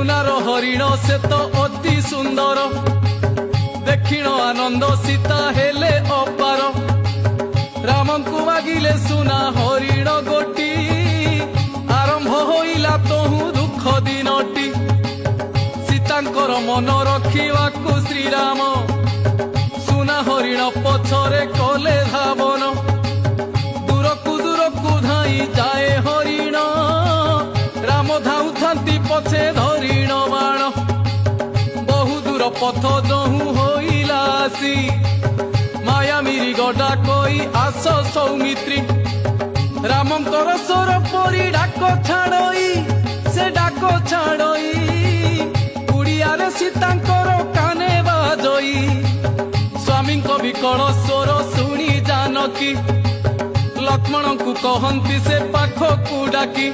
सुनार हरिण से तो अति सुंदर देखिण आनंद सीता हेले अपार राम को मागिले सुना हरिण गोटी आरंभ होइला तोहू दुख दिनटी सीतांकर मन रखिवाकू श्रीराम सुना हरिण पछरे कले धावन दूर को धाई जाए हरिण राम धाऊ थांती पछे धरिण बाण बहु दूर पथ जहू होइलासी माया मिरी गडा कई आस सौमित्री रामंकर स्वर परी डाक छाड़ई से डाक छाड़ई उड़ियारे सीतांकर काने बाजई स्वामी विकल स्वर शुणी जानकी लक्ष्मण को कहती से पाख को डाकी